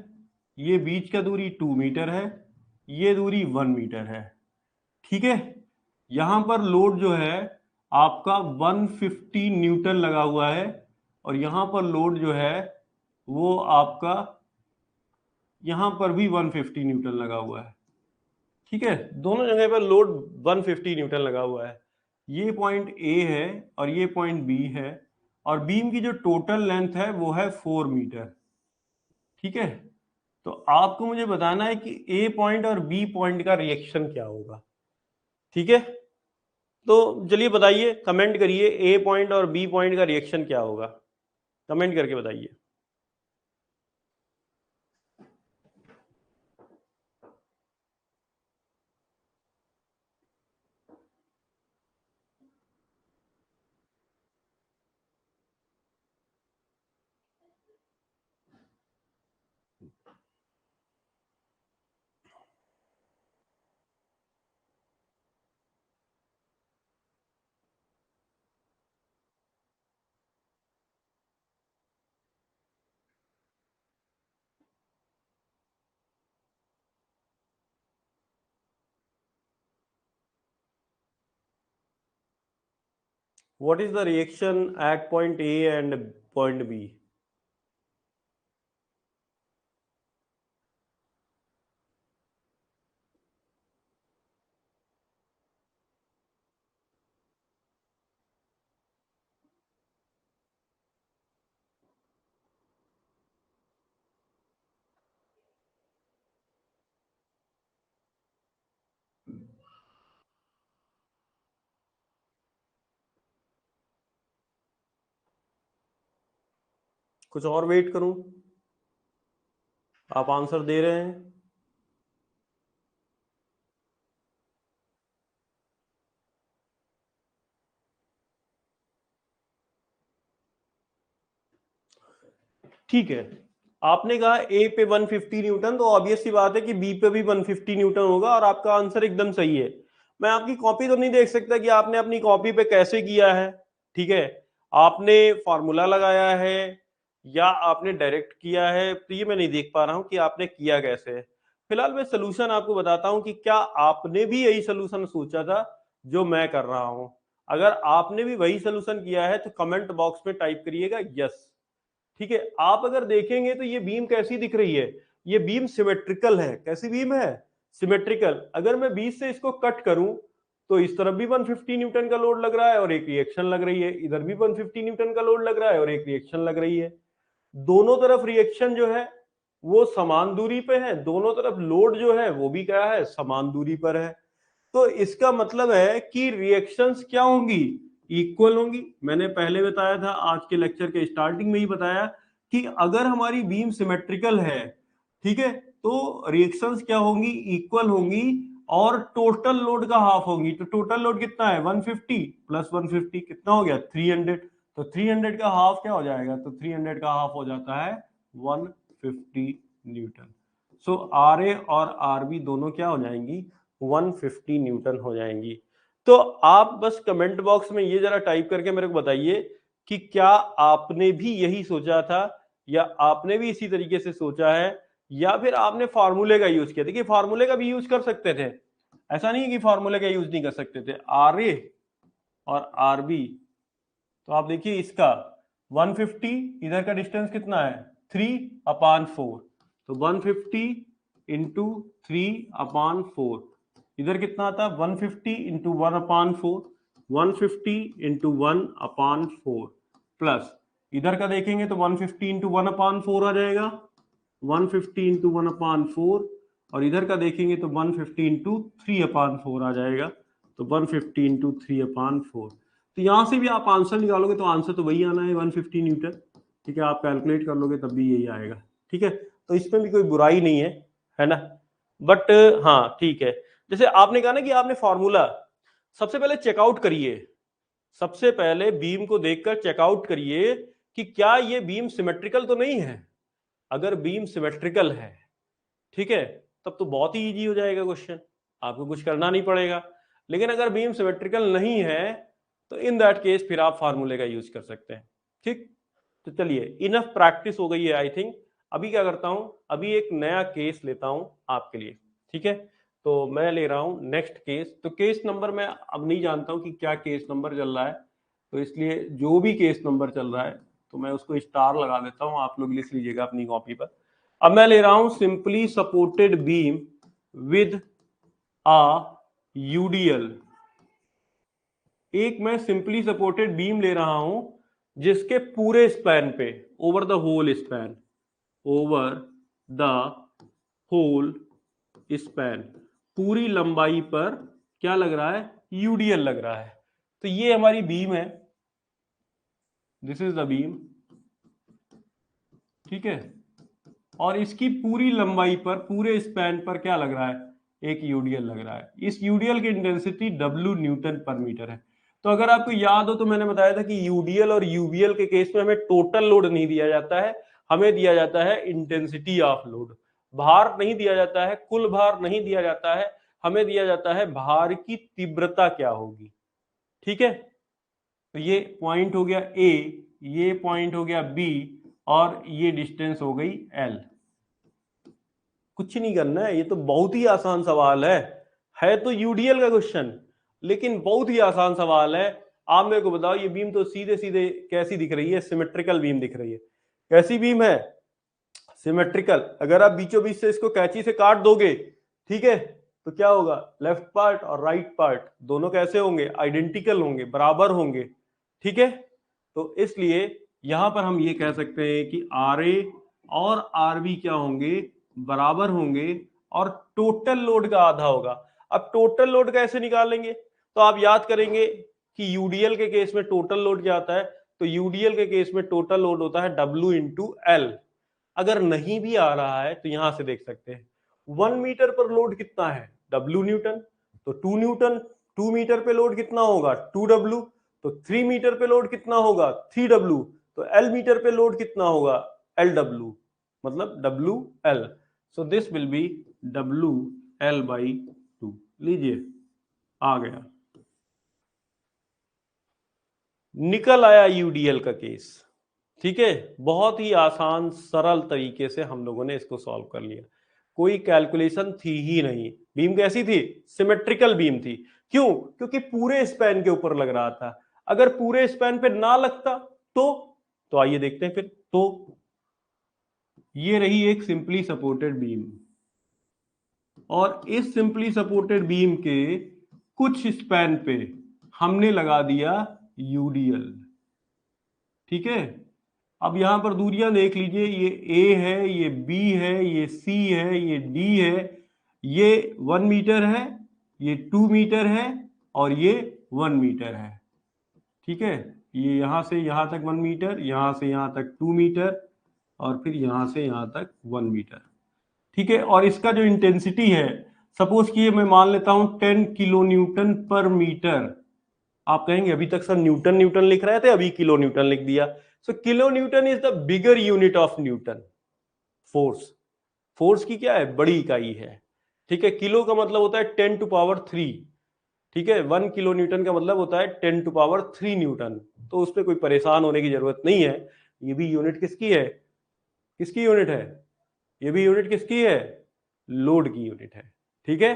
ये बीच का दूरी 2 मीटर है, ये दूरी 1 मीटर है, ठीक है। यहां पर लोड जो है आपका 150 न्यूटन लगा हुआ है और यहां पर लोड जो है वो आपका यहां पर भी 150 न्यूटन लगा हुआ है, ठीक है। दोनों जगह पर लोड 150 न्यूटन लगा हुआ है। ये पॉइंट ए है और ये पॉइंट बी है और बीम की जो टोटल लेंथ है वो है 4 मीटर, ठीक है। तो आपको मुझे बताना है कि ए पॉइंट और बी पॉइंट का रिएक्शन क्या होगा, ठीक है। तो चलिए बताइए, कमेंट करिए ए पॉइंट और बी पॉइंट का रिएक्शन क्या होगा, कमेंट करके बताइए। What is the reaction at point A and point B? कुछ और वेट करूं, आप आंसर दे रहे हैं। ठीक है, आपने कहा ए पे 150 न्यूटन, तो ऑब्वियस सी बात है कि बी पे भी 150 न्यूटन होगा और आपका आंसर एकदम सही है। मैं आपकी कॉपी तो नहीं देख सकता कि आपने अपनी कॉपी पे कैसे किया है, ठीक है। आपने फॉर्मूला लगाया है या आपने डायरेक्ट किया है, तो ये मैं नहीं देख पा रहा हूं कि आपने किया कैसे है। फिलहाल मैं सोल्यूशन आपको बताता हूं कि क्या आपने भी यही सोल्यूशन सोचा था जो मैं कर रहा हूं। अगर आपने भी वही सोल्यूशन किया है तो कमेंट बॉक्स में टाइप करिएगा यस। ठीक है, आप अगर देखेंगे तो ये बीम कैसी दिख रही है, ये बीम सिमेट्रिकल है। कैसी बीम है? सिमेट्रिकल। अगर मैं 20 से इसको कट करूं तो इस तरफ भी 150 न्यूटन का लोड लग रहा है और एक रिएक्शन लग रही है, इधर भी 150 न्यूटन का लोड लग रहा है और एक रिएक्शन लग रही है। दोनों तरफ रिएक्शन जो है वो समान दूरी पे है, दोनों तरफ लोड जो है वो भी क्या है, समान दूरी पर है। तो इसका मतलब है कि रिएक्शंस क्या होंगी, इक्वल होंगी। मैंने पहले बताया था, आज के लेक्चर के स्टार्टिंग में ही बताया कि अगर हमारी बीम सिमेट्रिकल है, ठीक है, तो रिएक्शंस क्या होंगी, इक्वल होंगी और टोटल लोड का हाफ होंगी। तो टोटल लोड कितना है, 150 प्लस 150 कितना हो गया, 300। तो 300 का हाफ क्या हो जाएगा, तो 300 का हाफ हो जाता है 150 न्यूटन। सो आर ए और आर बी दोनों क्या हो जाएंगी, 150 न्यूटन हो जाएंगी। तो आप बस कमेंट बॉक्स में ये जरा टाइप करके मेरे को बताइए कि क्या आपने भी यही सोचा था, या आपने भी इसी तरीके से सोचा है, या फिर आपने फार्मूले का यूज किया। देखिए फार्मूले का भी यूज कर सकते थे, ऐसा नहीं है कि फार्मूले का यूज नहीं कर सकते थे। आर ए और आर बी, तो आप देखिए इसका 150, इधर का डिस्टेंस कितना है, 3/4। तो 150 इंटू 3/4, इधर कितना आता है 150 इंटू 1/4, 150 इंटू 1/4 प्लस इधर का देखेंगे तो 150 इंटू 1/4 आ जाएगा, 150 इंटू 1/4 और इधर का देखेंगे तो 150 इंटू 3/4 आ जाएगा। तो 150 इंटू 3/4, तो यहां से भी आप आंसर निकालोगे तो आंसर तो वही आना है 150 न्यूटन। ठीक है, आप कैलकुलेट कर लोगे तब भी यही आएगा। ठीक है, तो इसमें भी कोई बुराई नहीं है ना। बट हाँ ठीक है, जैसे आपने कहा ना कि आपने फॉर्मूला, सबसे पहले चेकआउट करिए, सबसे पहले बीम को देखकर चेकआउट करिए कि क्या ये बीम सिमेट्रिकल तो नहीं है। अगर बीम सिमेट्रिकल है, ठीक है, तब तो बहुत ही इजी हो जाएगा क्वेश्चन, आपको कुछ करना नहीं पड़ेगा। लेकिन अगर बीम सिमेट्रिकल नहीं है तो इन दैट केस फिर आप फार्मूले का यूज कर सकते हैं। ठीक, तो चलिए इनफ प्रैक्टिस हो गई है आई थिंक। अभी क्या करता हूं, अभी एक नया केस लेता हूं आपके लिए। ठीक है, तो मैं ले रहा हूं नेक्स्ट केस। तो केस नंबर मैं अब नहीं जानता हूं कि क्या केस नंबर चल रहा है, तो इसलिए जो भी केस नंबर चल रहा है तो मैं उसको स्टार लगा देता हूं, आप लोग लिख लीजिएगा अपनी कॉपी पर। अब मैं ले रहा हूं simply supported beam with a UDL. एक मैं सिंपली सपोर्टेड बीम ले रहा हूं जिसके पूरे स्पैन पे, over the whole span, over the whole span, पूरी लंबाई पर क्या लग रहा है, यूडीएल लग रहा है। तो ये हमारी बीम है, दिस इज द बीम। ठीक है, और इसकी पूरी लंबाई पर, पूरे स्पैन पर क्या लग रहा है, एक यूडीएल लग रहा है। इस यूडीएल की इंटेंसिटी W न्यूटन पर मीटर है। तो अगर आपको याद हो तो मैंने बताया था कि यूडीएल और यूवीएल के केस में हमें टोटल लोड नहीं दिया जाता है, हमें दिया जाता है इंटेंसिटी ऑफ लोड। भार नहीं दिया जाता है, कुल भार नहीं दिया जाता है, हमें दिया जाता है भार की तीव्रता क्या होगी। ठीक है, तो ये पॉइंट हो गया A, ये पॉइंट हो गया B और ये डिस्टेंस हो गई L। कुछ नहीं करना है, ये तो बहुत ही आसान सवाल है तो यूडीएल का क्वेश्चन, लेकिन बहुत ही आसान सवाल है। आप मेरे को बताओ, ये बीम तो सीधे सीधे कैसी दिख रही है, सिमेट्रिकल बीम दिख रही है। कैसी बीम है, सिमेट्रिकल। अगर आप बीचों बीच से इसको कैंची से काट दोगे, ठीक है, तो क्या होगा, लेफ्ट पार्ट और राइट पार्ट दोनों कैसे होंगे, आइडेंटिकल होंगे, बराबर होंगे। ठीक है, तो इसलिए यहां पर हम ये कह सकते हैं कि आर ए और आर बी क्या होंगे, बराबर होंगे और टोटल लोड का आधा होगा। अब टोटल लोड कैसे निकालेंगे, तो आप याद करेंगे कि यूडीएल के केस में टोटल लोड क्या आता है, तो यूडीएल के केस में टोटल लोड होता है W इंटू एल। अगर नहीं भी आ रहा है तो यहां से देख सकते हैं 1 मीटर पर लोड कितना है, W न्यूटन, तो 2 न्यूटन, 2 मीटर पे लोड कितना होगा, 2W, तो 3 मीटर पे लोड कितना होगा, 3W, तो L मीटर पे लोड कितना होगा, LW, मतलब WL। So this will be WL/2। लीजिए आ गया, निकल आया यूडीएल का केस। ठीक है, बहुत ही आसान सरल तरीके से हम लोगों ने इसको सॉल्व कर लिया, कोई कैलकुलेशन थी ही नहीं। बीम कैसी थी? सिमेट्रिकल बीम थी। क्यों? क्योंकि पूरे स्पैन के ऊपर लग रहा था। अगर पूरे स्पैन पे ना लगता तो आइए देखते हैं फिर। तो ये रही एक सिंपली सपोर्टेड बीम, और इस सिंपली सपोर्टेड बीम के कुछ स्पैन पे हमने लगा दिया यूडीएल। ठीक है, अब यहां पर दूरियां देख लीजिए, ये ए है, ये बी है, ये सी है, ये डी है, ये 1 मीटर है, ये 2 मीटर है, और ये 1 मीटर है। ठीक है, ये यहां से यहां तक 1 मीटर, यहां से यहां तक 2 मीटर, और फिर यहां से यहां तक 1 मीटर। ठीक है, और इसका जो इंटेंसिटी है, सपोज कि मैं मान लेता हूं 10 किलो न्यूटन पर मीटर। आप कहेंगे अभी तक सर न्यूटन न्यूटन लिख रहे थे, अभी किलो न्यूटन लिख दिया। So kilo newton is the bigger unit of newton force. Force की क्या है? बड़ी इकाई है। ठीक है, किलो का मतलब होता है 10 टू पावर 3। ठीक है, 1 किलो न्यूटन का मतलब होता है 10 टू पावर 3 न्यूटन। तो उसमें कोई परेशान होने की जरूरत नहीं है। ये भी यूनिट किसकी है? किसकी यूनिट है? ये भी यूनिट किसकी है? लोड की यूनिट है। ठीक है,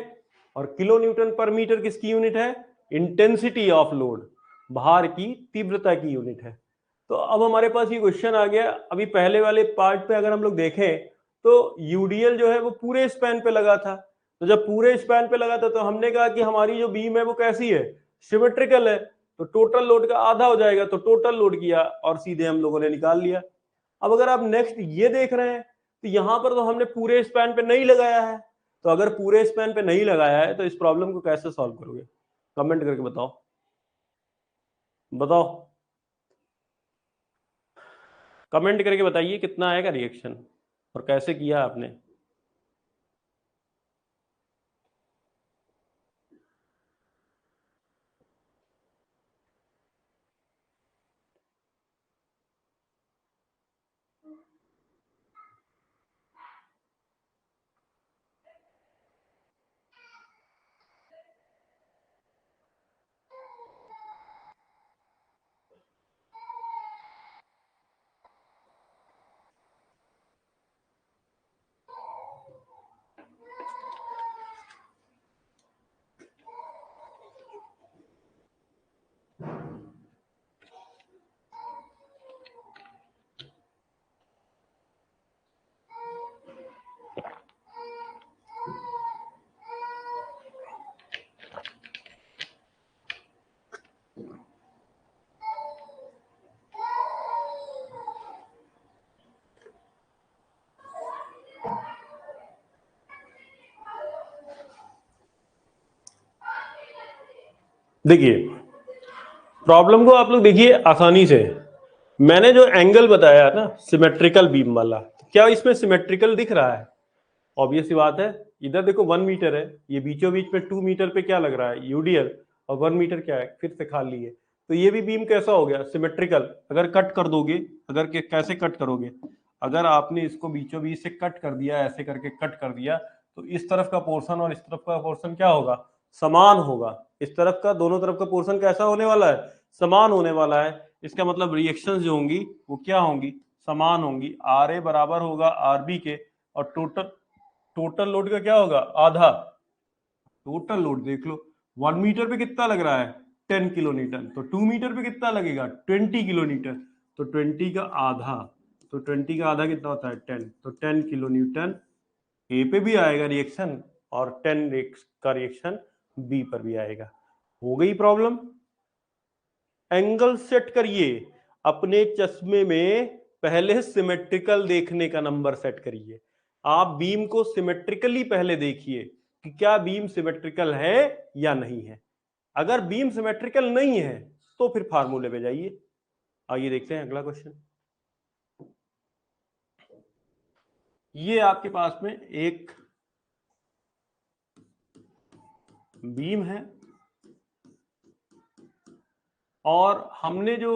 और किलो न्यूटन पर मीटर किसकी यूनिट है? इंटेंसिटी ऑफ लोड, भार की तीव्रता की यूनिट है। तो अब हमारे पास ये क्वेश्चन आ गया। अभी पहले वाले पार्ट पे अगर हम लोग देखें तो यूडीएल जो है वो पूरे स्पैन पे लगा था। तो जब पूरे स्पैन पे लगा था तो हमने कहा कि हमारी जो बीम है वो कैसी है? सिमेट्रिकल है। तो टोटल लोड का आधा हो जाएगा, तो टोटल लोड किया और सीधे हम लोगों ने निकाल लिया। अब अगर आप नेक्स्ट ये देख रहे हैं तो यहां पर तो हमने पूरे स्पैन पे नहीं लगाया है। तो अगर पूरे स्पैन पे नहीं लगाया है तो इस प्रॉब्लम को कैसे सॉल्व करोगे? कमेंट करके बताओ, बताओ, कमेंट करके बताइए कितना आएगा रिएक्शन और कैसे किया आपने। देखिए प्रॉब्लम को आप लोग देखिए आसानी से। मैंने जो एंगल बताया ना सिमेट्रिकल बीम वाला, क्या इसमें सिमेट्रिकल दिख रहा है? ऑब्वियस सी बात है। इधर देखो 1 मीटर है, ये बीचों बीच में 2 मीटर पे क्या लग रहा है? यूडीएल। और 1 मीटर क्या है? फिर से खाली है। तो ये भी बीम कैसा हो गया? सिमेट्रिकल। अगर कट कर दोगे, अगर कैसे कट करोगे? अगर आपने इसको बीचों बीच से कट कर दिया, ऐसे करके कट कर दिया, तो इस तरफ का पोर्शन और इस तरफ का पोर्शन क्या होगा? समान होगा। इस तरफ का, दोनों तरफ का पोर्शन कैसा होने वाला है? समान होने वाला है। इसका मतलब रिएक्शंस जो होंगी वो क्या होंगी? समान होंगी। आर ए बराबर होगा आर बी के, और टोटल लोड का क्या होगा? आधा। टोटल लोड देख लो, 1 मीटर पे कितना लग रहा है? 10 किलो न्यूटन। तो 2 मीटर पे कितना लगेगा? 20 किलो न्यूटन। तो 20 का आधा, तो 20 का आधा कितना होता है? 10। तो 10 किलो न्यूटन ए पे भी आएगा रिएक्शन, और 10 का रिएक्शन बी पर भी आएगा। हो गई प्रॉब्लम। एंगल सेट करिए। अपने चश्मे में पहले सिमेट्रिकल देखने का नंबर सेट करिए। आप बीम को सिमेट्रिकली पहले देखिए कि क्या बीम सिमेट्रिकल है या नहीं है। अगर बीम सिमेट्रिकल नहीं है तो फिर फार्मूले पे जाइए। आइए देखते हैं अगला क्वेश्चन। ये आपके पास में एक बीम है, और हमने जो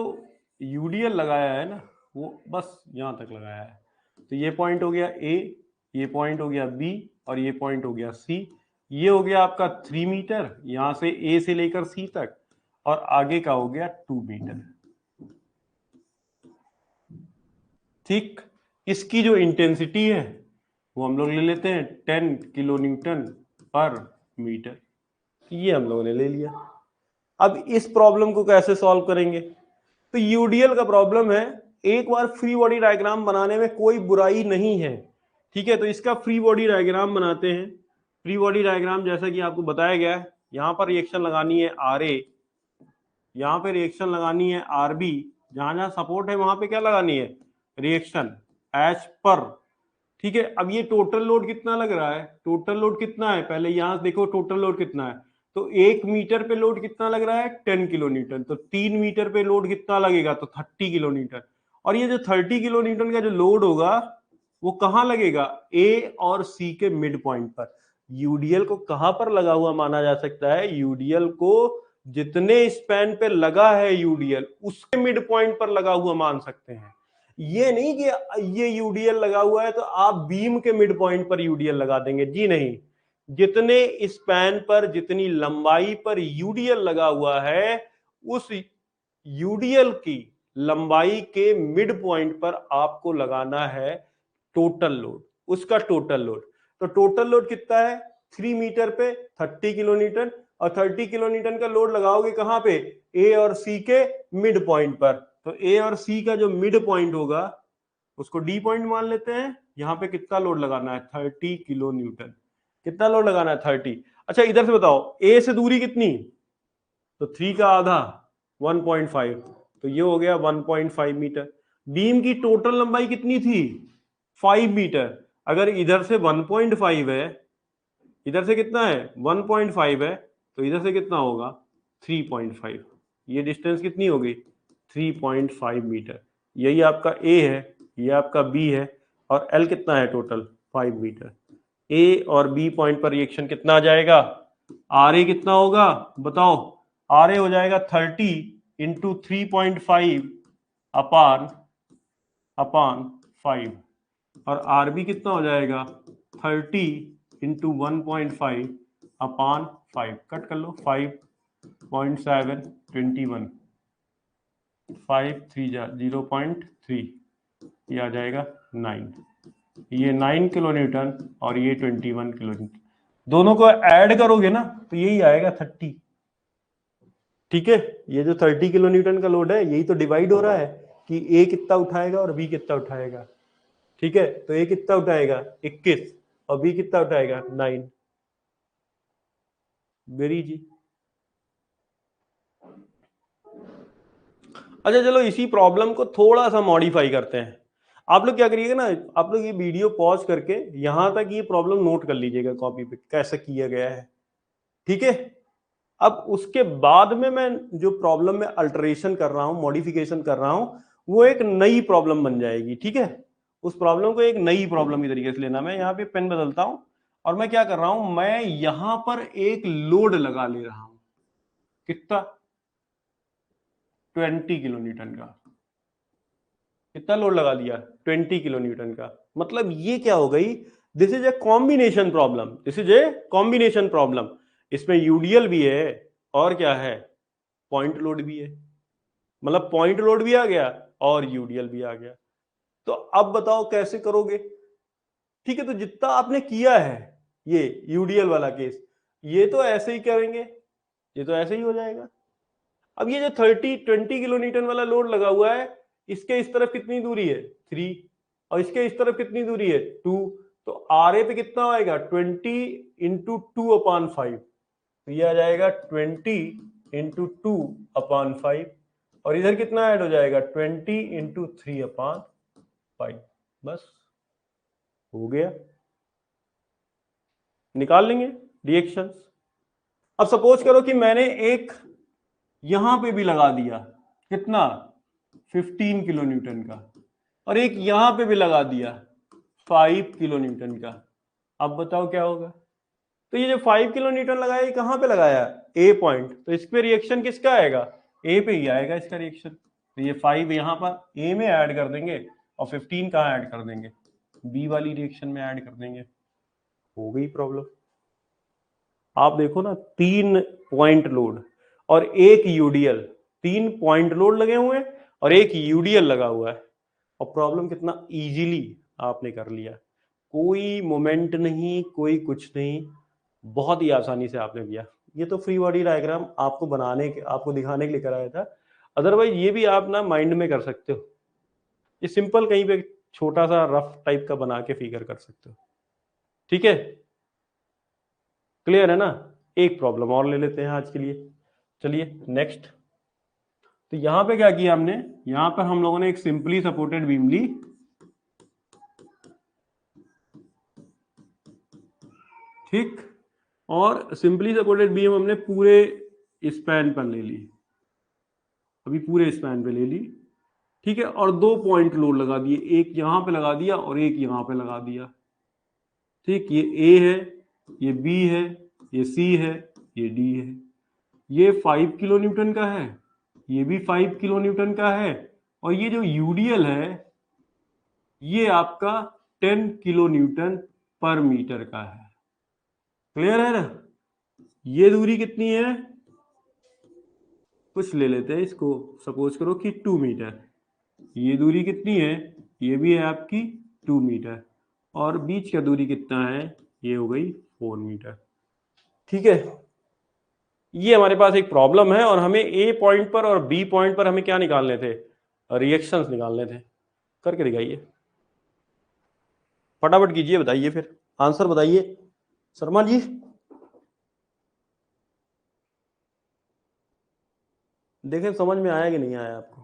यूडीएल लगाया है ना वो बस यहां तक लगाया है। तो ये पॉइंट हो गया ए, ये पॉइंट हो गया बी, और ये पॉइंट हो गया सी। ये हो गया आपका 3 मीटर, यहां से ए से लेकर सी तक, और आगे का हो गया 2 मीटर। ठीक, इसकी जो इंटेंसिटी है वो हम लोग ले लेते हैं 10 किलो न्यूटन पर मीटर। ये हम लोगों ने ले लिया। अब इस प्रॉब्लम को कैसे सॉल्व करेंगे? तो यूडीएल का प्रॉब्लम है, एक बार फ्री बॉडी डायग्राम बनाने में कोई बुराई नहीं है, ठीक है। तो इसका फ्री बॉडी डायग्राम बनाते हैं। फ्री बॉडी डायग्राम जैसा कि आपको बताया गया है, यहां पर रिएक्शन लगानी है आर ए, यहां पे रिएक्शन लगानी है आर बी, जहां जहां सपोर्ट है वहां पे क्या लगानी है? रिएक्शन एच पर, ठीक है। अब ये टोटल लोड कितना लग रहा है? टोटल लोड कितना है? पहले यहां देखो टोटल लोड कितना है। तो 1 मीटर पे लोड कितना लग रहा है? 10 किलो न्यूटन। तो 3 मीटर पे लोड कितना लगेगा? तो 30 किलो न्यूटन। और ये जो 30 किलो न्यूटन का जो लोड होगा वो कहां लगेगा? ए और सी के मिड पॉइंट पर। यूडीएल को कहां पर लगा हुआ माना जा सकता है? यूडीएल को जितने स्पैन पे लगा है यूडीएल उसके मिड पॉइंट पर लगा हुआ मान सकते हैं। ये नहीं कि ये यूडीएल लगा हुआ है तो आप बीम के मिड पॉइंट पर यूडीएल लगा देंगे, जी नहीं। जितने स्पैन पर, जितनी लंबाई पर यूडीएल लगा हुआ है उस यूडीएल की लंबाई के मिड पॉइंट पर आपको लगाना है टोटल लोड, उसका टोटल लोड। तो टोटल लोड कितना है? 3 मीटर पे 30 किलो न्यूटन, और 30 किलो न्यूटन का लोड लगाओगे कहां पे? ए और सी के मिड पॉइंट पर। तो ए और सी का जो मिड पॉइंट होगा उसको डी पॉइंट मान लेते हैं। यहां पे कितना लोड लगाना है? 30 किलो न्यूटन। कितना लोड लगाना है? 30। अच्छा इधर से बताओ, ए से दूरी कितनी? तो 3 का आधा 1.5, तो ये हो गया 1.5 मीटर। बीम की टोटल लंबाई कितनी थी? 5 मीटर। अगर इधर से 1.5 है, इधर से कितना है? 1.5 है, तो इधर से कितना होगा? 3.5। ये डिस्टेंस कितनी होगी? 3.5 मीटर। यही आपका ए है, ये आपका बी है, और एल कितना है टोटल? 5 मीटर। ए और बी पॉइंट पर रिएक्शन कितना आ जाएगा? आर ए कितना होगा बताओ? आर ए हो जाएगा 30 इंटू 3.5 अपान 5, और आर बी कितना हो जाएगा? 30 इंटू 1.5 अपान 5। कट कर लो, 5.7 21, 5 3 जा 0.3, ये आ जाएगा 9। ये 9 किलो न्यूटन और ये 21 किलो न्यूटन, दोनों को ऐड करोगे ना तो यही आएगा 30, ठीक है। ये जो 30 किलो न्यूटन का लोड है यही तो डिवाइड हो रहा है कि ए कितना उठाएगा और बी कितना उठाएगा, ठीक है। तो ए कितना उठाएगा? 21, और बी कितना उठाएगा? 9। वेरी जी। अच्छा चलो इसी प्रॉब्लम को थोड़ा सा मॉडिफाई करते हैं। आप लोग क्या करिएगा ना, आप लोग ये वीडियो पॉज करके यहां तक ये प्रॉब्लम नोट कर लीजिएगा कॉपी पे, कैसे किया गया है, ठीक है। अब उसके बाद में मैं जो प्रॉब्लम में अल्टरेशन कर रहा हूं, मॉडिफिकेशन कर रहा हूं, वो एक नई प्रॉब्लम बन जाएगी, ठीक है। उस प्रॉब्लम को एक नई प्रॉब्लम की तरीके से लेना। मैं यहाँ पे पेन बदलता हूं, और मैं क्या कर रहा हूं, मैं यहां पर एक लोड लगा ले रहा हूं। कितना? 20 किलो न्यूटन का। कितना लोड लगा दिया? 20 किलो न्यूटन का। मतलब ये क्या हो गई? This is a combination problem, this is a combination problem. इसमें यूडीएल भी है और क्या है? पॉइंट लोड भी है। मतलब पॉइंट लोड भी आ गया और यूडीएल भी आ गया। तो अब बताओ कैसे करोगे? ठीक है, तो जितना आपने किया है ये यूडीएल वाला केस, ये तो ऐसे ही करेंगे, ये तो ऐसे ही हो जाएगा। अब ये जो 20 किलो न्यूटन वाला लोड लगा हुआ है, इसके इस तरफ कितनी दूरी है? 3, और इसके इस तरफ कितनी दूरी है? 2। तो आर ए पे कितना आएगा? 20 इंटू 2/5, तो ये आ जाएगा 20 इंटू 2/5, और इधर कितना ऐड हो जाएगा? 20 इंटू 3/5। बस हो गया, निकाल लेंगे रिएक्शंस। अब सपोज करो कि मैंने एक यहां पे भी लगा दिया, कितना? 15 किलो न्यूटन का, और एक यहां पे भी लगा दिया 5 किलो न्यूटन का। अब बताओ क्या होगा? तो ये जो 5 किलो न्यूटन लगाया, ये कहां पे लगाया? ए पॉइंट। तो इस पे रिएक्शन किसका आएगा? ए पे ही आएगा इसका रिएक्शन। तो ये 5 यहां पर ए में ऐड कर देंगे, और 15 कहां ऐड कर देंगे? बी वाली रिएक्शन में ऐड कर देंगे। हो गई प्रॉब्लम। आप देखो ना, 3 पॉइंट लोड और एक यूडीएल, 3 पॉइंट लोड लगे हुए हैं और एक यूडीएल लगा हुआ है, और प्रॉब्लम कितना इजीली आपने कर लिया। कोई मोमेंट नहीं, कोई कुछ नहीं, बहुत ही आसानी से आपने किया। ये तो फ्री बॉडी डायग्राम आपको बनाने के, आपको दिखाने के लिए कराया था, अदरवाइज ये भी आप ना माइंड में कर सकते हो। ये सिंपल कहीं पे छोटा सा रफ टाइप का बना के फिगर कर सकते हो। ठीक है, क्लियर है ना। एक प्रॉब्लम और ले लेते हैं आज के लिए, चलिए नेक्स्ट। तो यहां पे क्या किया हमने, यहां पर हम लोगों ने एक सिंपली सपोर्टेड बीम ली, ठीक, और सिंपली सपोर्टेड बीम हमने पूरे स्पैन पर ले ली, अभी पूरे स्पैन पे ले ली, ठीक है, और 2 पॉइंट लोड लगा दिए, एक यहां पे लगा दिया और एक यहां पे लगा दिया, ठीक। ये ए है, ये बी है, ये सी है, ये डी है। ये 5 किलो न्यूटन का है, ये भी 5 किलो न्यूटन का है, और ये जो यूडीएल है ये आपका 10 किलो न्यूटन पर मीटर का है। क्लियर है ना। ये दूरी कितनी है, कुछ ले लेते हैं इसको, सपोज करो कि 2 मीटर। ये दूरी कितनी है, ये भी है आपकी 2 मीटर, और बीच का दूरी कितना है, ये हो गई 4 मीटर। ठीक है, ये हमारे पास एक प्रॉब्लम है, और हमें ए पॉइंट पर और बी पॉइंट पर हमें क्या निकालने थे, रिएक्शंस निकालने थे। करके दिखाइए, फटाफट कीजिए, बताइए फिर आंसर बताइए शर्मा जी। देखें समझ में आया कि नहीं आया आपको।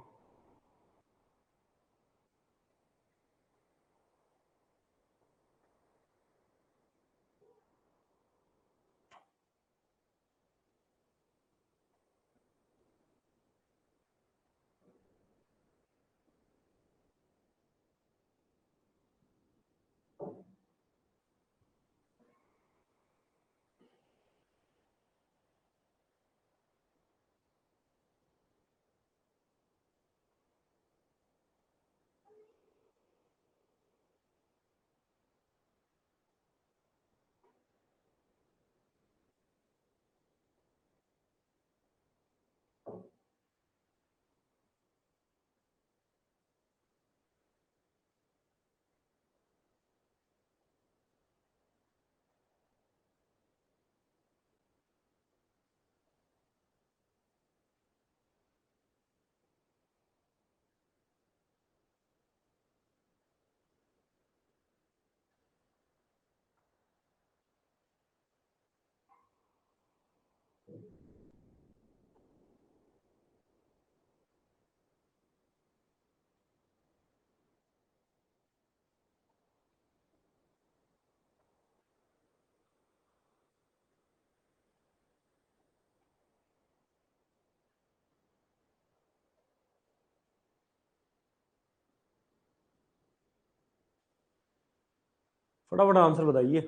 फटाफट आंसर बताइए।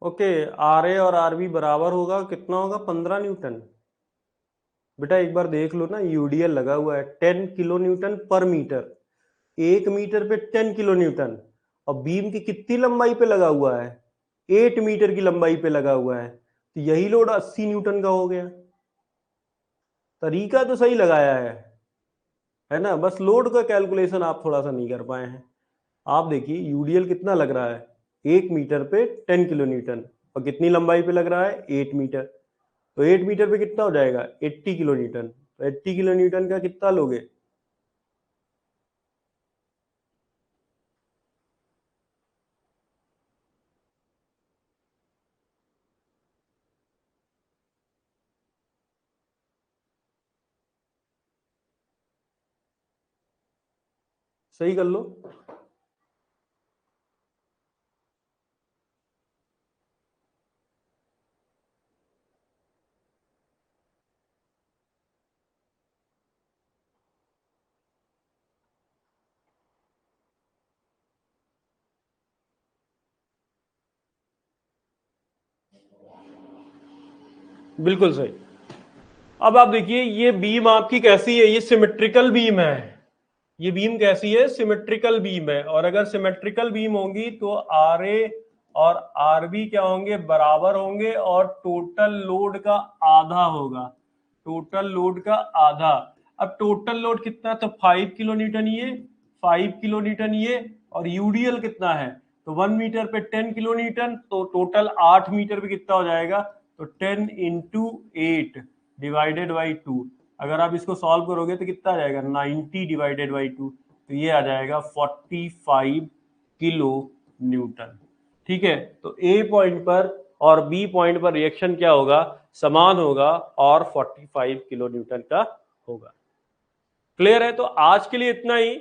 ओके, आर ए और आर बी बराबर होगा, कितना होगा, 15 न्यूटन। बेटा एक बार देख लो ना, यूडीएल लगा हुआ है 10 किलो न्यूटन पर मीटर, 1 मीटर पे 10 किलो न्यूटन, और बीम की कितनी लंबाई पे लगा हुआ है, 8 मीटर की लंबाई पे लगा हुआ है, तो यही लोड 80 न्यूटन का हो गया। तरीका तो सही लगाया है ना, बस लोड का कैलकुलेशन आप थोड़ा सा नहीं कर पाए हैं। आप देखिए यूडीएल कितना लग रहा है, 1 मीटर पे 10 किलो न्यूटन, और कितनी लंबाई पे लग रहा है, 8 मीटर। तो 8 मीटर पे कितना हो जाएगा, 80 किलो न्यूटन। तो 80 किलो न्यूटन का कितना लोगे, सही कर लो। बिल्कुल सही। अब आप देखिए ये बीम आपकी कैसी है, ये सिमेट्रिकल बीम है। ये बीम कैसी है, सिमेट्रिकल बीम है, और अगर सिमेट्रिकल बीम होंगी तो आर ए और आर बी क्या होंगे, बराबर होंगे, और टोटल लोड का आधा होगा, टोटल लोड का आधा। अब टोटल लोड कितना, तो 5 किलो न्यूटन ये, 5 किलो न्यूटन ये, और यूडीएल कितना है, तो 1 मीटर पे 10 किलो न्यूटन, तो टोटल 8 मीटर पे कितना हो जाएगा, तो 10 इंटू 8 डिवाइडेड बाई 2। अगर आप इसको सॉल्व करोगे तो कितना आ जाएगा, 90 डिवाइडेड बाई 2, तो ये आ जाएगा 45 किलो न्यूटन। ठीक है, तो ए पॉइंट पर और बी पॉइंट पर रिएक्शन क्या होगा, समान होगा और 45 किलो न्यूटन का होगा। क्लियर है? तो आज के लिए इतना ही।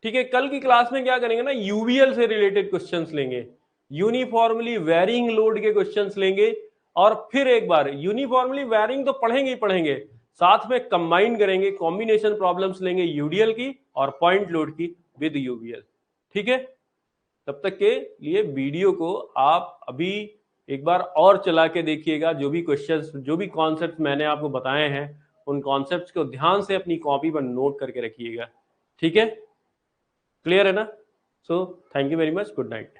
ठीक है, कल की क्लास में क्या करेंगे ना, यूवीएल से रिलेटेड क्वेश्चंस लेंगे, यूनिफॉर्मली वेरिंग लोड के क्वेश्चंस लेंगे, और फिर एक बार यूनिफॉर्मली वेरिंग तो पढ़ेंगे ही पढ़ेंगे, साथ में कंबाइन करेंगे, कॉम्बिनेशन प्रॉब्लम्स लेंगे यूडीएल की और पॉइंट लोड की विद यूवीएल। ठीक है, तब तक के लिए वीडियो को आप अभी एक बार और चला के देखिएगा, जो भी क्वेश्चंस, जो भी कॉन्सेप्ट मैंने आपको बताए हैं, उन कॉन्सेप्ट्स को ध्यान से अपनी कॉपी पर नोट करके रखिएगा। ठीक है, क्लियर है ना? So thank you very much, good night.